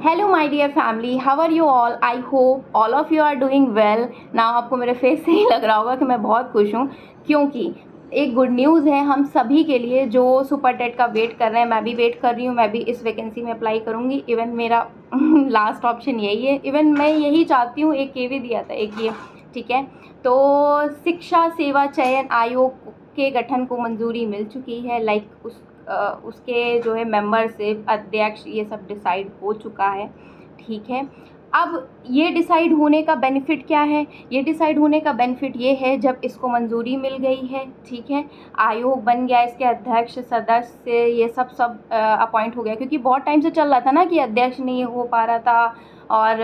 Hello my dear family, how are you all? I hope all of you are doing well now. आपको मेरे face से ही लग रहा होगा कि मैं बहुत खुश हूँ, क्योंकि एक गुड न्यूज़ है हम सभी के लिए जो सुपर टेट का वेट कर रहे हैं। मैं भी वेट कर रही हूँ, मैं भी इस वैकेंसी में अप्लाई करूँगी। इवन मेरा लास्ट ऑप्शन यही है। इवन मैं यही चाहती हूँ, एक ये भी दिया था, एक ये, ठीक है। तो शिक्षा सेवा चयन आयोग के गठन को मंजूरी मिल चुकी है। उसके जो है मेंबरशिप, अध्यक्ष, ये सब डिसाइड हो चुका है, ठीक है। अब ये डिसाइड होने का बेनिफिट क्या है? ये डिसाइड होने का बेनिफिट ये है, जब इसको मंजूरी मिल गई है, ठीक है, आयोग बन गया, इसके अध्यक्ष, सदस्य, ये सब अपॉइंट हो गया। क्योंकि बहुत टाइम से चल रहा था ना कि अध्यक्ष नहीं हो पा रहा था और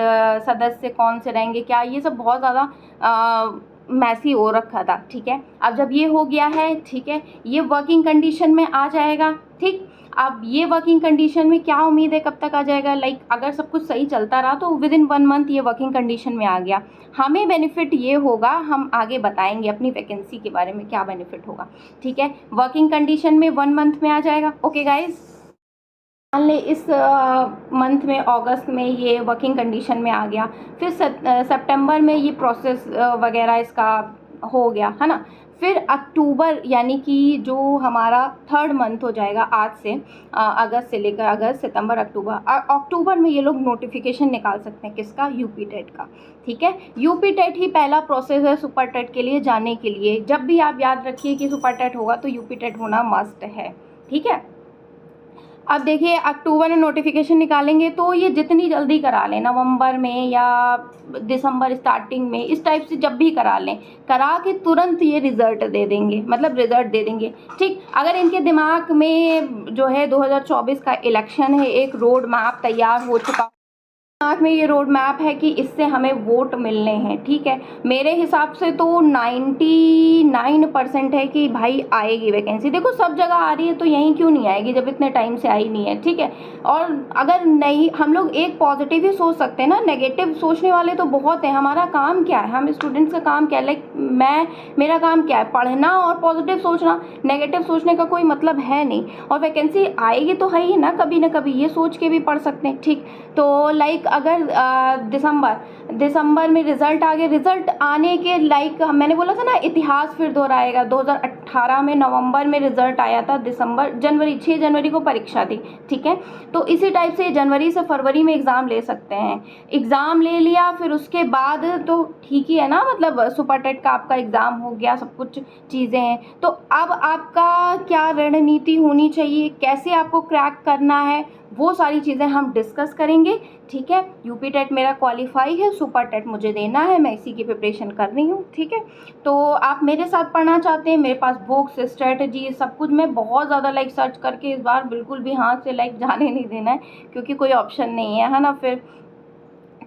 सदस्य कौन से रहेंगे, क्या, ये सब बहुत ज़्यादा मैसी हो रखा था, ठीक है। अब जब ये हो गया है, ठीक है, ये वर्किंग कंडीशन में आ जाएगा, ठीक। अब ये वर्किंग कंडीशन में क्या उम्मीद है, कब तक आ जाएगा? अगर सब कुछ सही चलता रहा तो विद इन 1 मंथ ये वर्किंग कंडीशन में आ गया। हमें बेनिफिट ये होगा, हम आगे बताएंगे अपनी वैकेंसी के बारे में क्या बेनिफिट होगा, ठीक है। वर्किंग कंडीशन में 1 मंथ में आ जाएगा। ओके गाइज, मान लें इस मंथ में, अगस्त में ये वर्किंग कंडीशन में आ गया, फिर सितंबर में ये प्रोसेस वगैरह इसका हो गया, है ना। फिर अक्टूबर, यानी कि जो हमारा 3rd मंथ हो जाएगा आज से, अगस्त से लेकर अगस्त, सितंबर, अक्टूबर में ये लोग नोटिफिकेशन निकाल सकते हैं। किसका? यूपी टेट का, ठीक है। यूपी टेट ही पहला प्रोसेस है सुपर टेट के लिए जाने के लिए। जब भी आप याद रखिए कि सुपर टेट होगा तो यूपी टेट होना मस्ट है, ठीक है। अब देखिए, अक्टूबर में नोटिफिकेशन निकालेंगे तो ये जितनी जल्दी करा लें, नवंबर में या दिसंबर स्टार्टिंग में, इस टाइप से जब भी करा लें, करा के तुरंत ये रिज़ल्ट दे देंगे, मतलब रिज़ल्ट दे देंगे, ठीक। अगर इनके दिमाग में जो है 2024 का इलेक्शन है, एक रोड मैप तैयार हो चुका, दिमाग में ये रोड मैप है कि इससे हमें वोट मिलने हैं, ठीक है। मेरे हिसाब से तो 99% है कि भाई आएगी वैकेंसी। देखो सब जगह आ रही है तो यहीं क्यों नहीं आएगी जब इतने टाइम से आई नहीं है, ठीक है। और अगर नहीं, हम लोग एक पॉजिटिव ही सोच सकते हैं ना, नेगेटिव सोचने वाले तो बहुत हैं। हमारा काम क्या है, हम स्टूडेंट्स का काम क्या है? मेरा काम क्या है? पढ़ना और पॉजिटिव सोचना। नेगेटिव सोचने का कोई मतलब है नहीं। और वैकेंसी आएगी तो है ही ना कभी, ये सोच के भी पढ़ सकते हैं, ठीक। तो अगर दिसंबर में रिजल्ट आ गया, रिजल्ट आने के मैंने बोला था ना, इतिहास फिर दोहराएगा। 2018 में नवंबर में रिजल्ट आया था, 6 जनवरी को परीक्षा थी, ठीक है। तो इसी टाइप से जनवरी से फरवरी में एग्ज़ाम ले सकते हैं। एग्ज़ाम ले लिया, फिर उसके बाद तो ठीक ही है ना, मतलब सुपर टेट का आपका एग्ज़ाम हो गया, सब कुछ चीज़ें हैं। तो अब आपका क्या रणनीति होनी चाहिए, कैसे आपको क्रैक करना है, वो सारी चीज़ें हम डिस्कस करेंगे, ठीक है। यूपी टेट मेरा क्वालिफाई है, सुपर टेट मुझे देना है, मैं इसी की प्रिपरेशन कर रही हूँ, ठीक है। तो आप मेरे साथ पढ़ना चाहते हैं, मेरे पास बुक्स, स्ट्रेटजी, सब कुछ। मैं बहुत ज़्यादा सर्च करके इस बार बिल्कुल भी हाथ से जाने नहीं देना है, क्योंकि कोई ऑप्शन नहीं है ना, फिर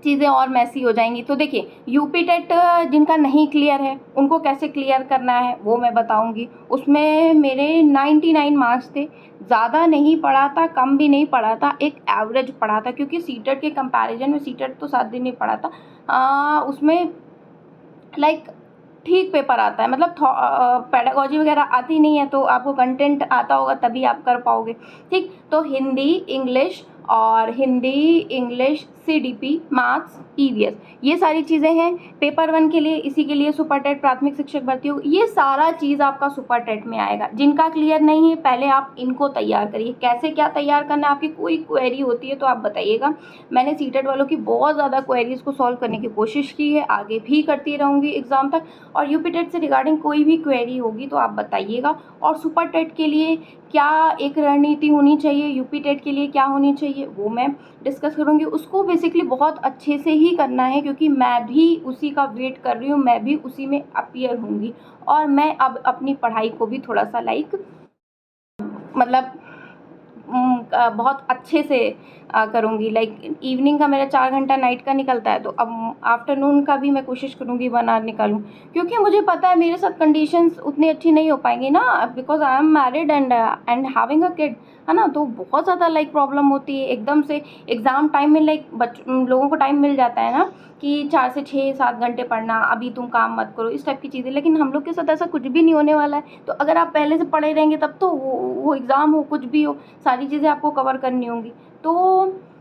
चीज़ें और मैसी हो जाएंगी। तो देखिए, यूपी टेट जिनका नहीं क्लियर है उनको कैसे क्लियर करना है वो मैं बताऊंगी। उसमें मेरे 99 मार्क्स थे, ज़्यादा नहीं पढ़ा था, कम भी नहीं पढ़ा था, एक एवरेज पढ़ा था। क्योंकि सीटेट के कंपैरिजन में, सीटेट तो 7 दिन नहीं पढ़ा था, उसमें ठीक पेपर आता है, मतलब पेडागोजी वगैरह आती नहीं है, तो आपको कंटेंट आता होगा तभी आप कर पाओगे, ठीक। तो Hindi English CDP, maths, EVS, ये सारी चीज़ें हैं पेपर 1 के लिए। इसी के लिए सुपर टेट प्राथमिक शिक्षक भर्ती हो, ये सारा चीज़ आपका सुपर टेट में आएगा। जिनका क्लियर नहीं है, पहले आप इनको तैयार करिए। कैसे क्या तैयार करना है, आपकी कोई क्वेरी होती है तो आप बताइएगा। मैंने सीटेट वालों की बहुत ज़्यादा क्वेरीज़ को सॉल्व करने की कोशिश की है, आगे भी करती रहूँगी एग्ज़ाम तक। और यूपी टेट से रिगार्डिंग कोई भी क्वेरी होगी तो आप बताइएगा। और सुपर टेट के लिए क्या एक रणनीति होनी चाहिए, यूपी टेट के लिए क्या होनी चाहिए, वो मैं डिस्कस करूँगी। उसको बेसिकली बहुत अच्छे से ही करना है, क्योंकि मैं भी उसी का वेट कर रही हूँ, मैं भी उसी में अपीयर होंगी। और मैं अब अपनी पढ़ाई को भी थोड़ा सा मतलब बहुत अच्छे से करूँगी। इवनिंग का मेरा 4 घंटा नाइट का निकलता है, तो अब आफ्टरनून का भी मैं कोशिश करूँगी 1 आवर निकालूँ। क्योंकि मुझे पता है मेरे साथ कंडीशंस उतनी अच्छी नहीं हो पाएंगी ना, because I am married and having a kid, है ना। तो बहुत ज़्यादा प्रॉब्लम होती है एकदम से एग्ज़ाम टाइम में। लोगों को टाइम मिल जाता है ना कि 4 से 6-7 घंटे पढ़ना, अभी तुम काम मत करो, इस टाइप की चीज़ें। लेकिन हम लोग के साथ ऐसा कुछ भी नहीं होने वाला है। तो अगर आप पहले से पढ़े रहेंगे तब तो वो एग्ज़ाम हो, कुछ भी हो, सारी चीज़ें आपको कवर करनी होंगी। तो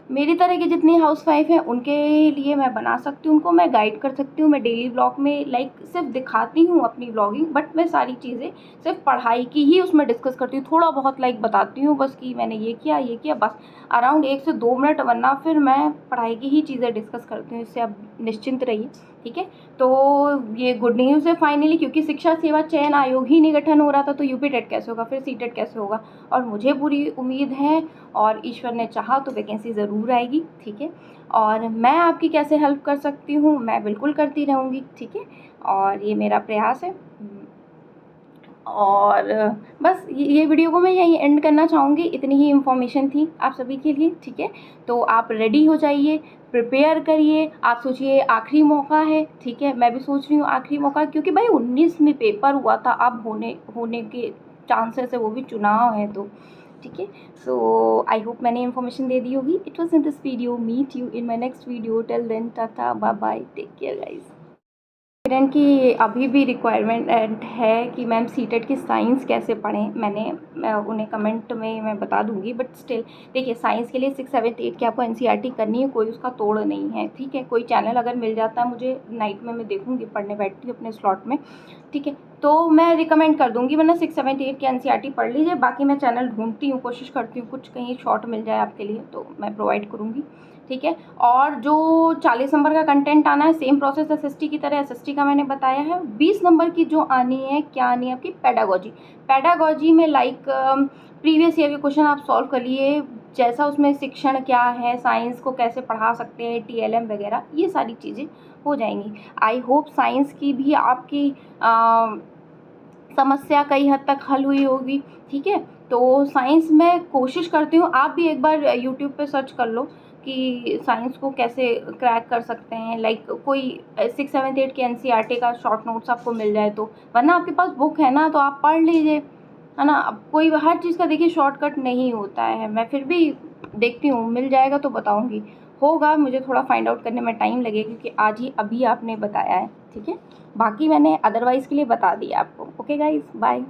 मेरी तरह की जितनी हाउसवाइफ हैं उनके लिए मैं बना सकती हूँ, उनको मैं गाइड कर सकती हूँ। मैं डेली व्लॉग में सिर्फ दिखाती हूँ अपनी व्लॉगिंग, बट मैं सारी चीज़ें सिर्फ पढ़ाई की ही उसमें डिस्कस करती हूँ। थोड़ा बहुत बताती हूँ बस कि मैंने ये किया बस, अराउंड 1 से 2 मिनट, वरना फिर मैं पढ़ाई की ही चीज़ें डिस्कस करती हूँ। इससे आप निश्चिंत रहिए, ठीक है। तो ये गुड न्यूज़ है फाइनली, क्योंकि शिक्षा सेवा चयन आयोग ही नहीं गठन हो रहा था तो यूपी टेट कैसे होगा, फिर सीटेट कैसे होगा। और मुझे पूरी उम्मीद है और ईश्वर ने चाहा तो वैकेंसी ज़रूर आएगी, ठीक है। और मैं आपकी कैसे हेल्प कर सकती हूँ, मैं बिल्कुल करती रहूँगी, ठीक है। और ये मेरा प्रयास है। और बस ये वीडियो को मैं यहीं एंड करना चाहूँगी। इतनी ही इन्फॉर्मेशन थी आप सभी के लिए, ठीक है। तो आप रेडी हो जाइए, प्रिपेयर करिए। आप सोचिए आखिरी मौका है, ठीक है। मैं भी सोच रही हूँ आखिरी मौका, क्योंकि भाई 19 में पेपर हुआ था, अब होने के चांसेस है, वो भी चुनाव है तो, ठीक है। सो आई होप मैंने इन्फॉर्मेशन दे दी होगी। It was in this video, meet you in my next video. Till then tata bye bye, take care guys. Parent की अभी भी रिक्वायरमेंट है कि मैम सीटेट की साइंस कैसे पढ़ें। मैं उन्हें कमेंट में मैं बता दूंगी, बट स्टिल देखिए, साइंस के लिए 6, 7, 8 की आपको एनसीईआरटी करनी है, कोई उसका तोड़ नहीं है, ठीक है। कोई चैनल अगर मिल जाता है मुझे नाइट में, मैं देखूंगी, पढ़ने बैठती हूँ अपने स्लॉट में, ठीक है, तो मैं रिकमेंड कर दूंगी। वरना 6, 7, 8 की एनसीईआरटी पढ़ लीजिए। बाकी मैं चैनल ढूंढती हूँ, कोशिश करती हूँ कुछ कहीं शॉर्ट मिल जाए आपके लिए तो मैं प्रोवाइड करूँगी, ठीक है। और जो 40 नंबर का कंटेंट आना है, सेम प्रोसेस एसएसटी की तरह। एसएसटी का मैंने बताया है। 20 नंबर की जो आनी है, क्या आनी है आपकी, पैडागोजी में प्रीवियस ईयर के क्वेश्चन आप सॉल्व कर लिए, जैसा उसमें शिक्षण क्या है, साइंस को कैसे पढ़ा सकते हैं, टीएलएम वगैरह, ये सारी चीज़ें हो जाएंगी। आई होप साइंस की भी आपकी समस्या कई हद तक हल हुई होगी, ठीक है। तो साइंस में कोशिश करती हूँ, आप भी एक बार यूट्यूब पे सर्च कर लो कि साइंस को कैसे क्रैक कर सकते हैं। कोई 6, 7, 8 की एनसीईआरटी का शॉर्ट नोट्स आपको मिल जाए तो, वरना आपके पास बुक है ना तो आप पढ़ लीजिए, है ना। अब कोई हर चीज़ का देखिए शॉर्टकट नहीं होता है। मैं फिर भी देखती हूँ, मिल जाएगा तो बताऊँगी। होगा, मुझे थोड़ा फाइंड आउट करने में टाइम लगेगा, क्योंकि आज ही अभी आपने बताया है, ठीक है। बाकी मैंने अदरवाइज़ के लिए बता दिया आपको। Okay guys, bye.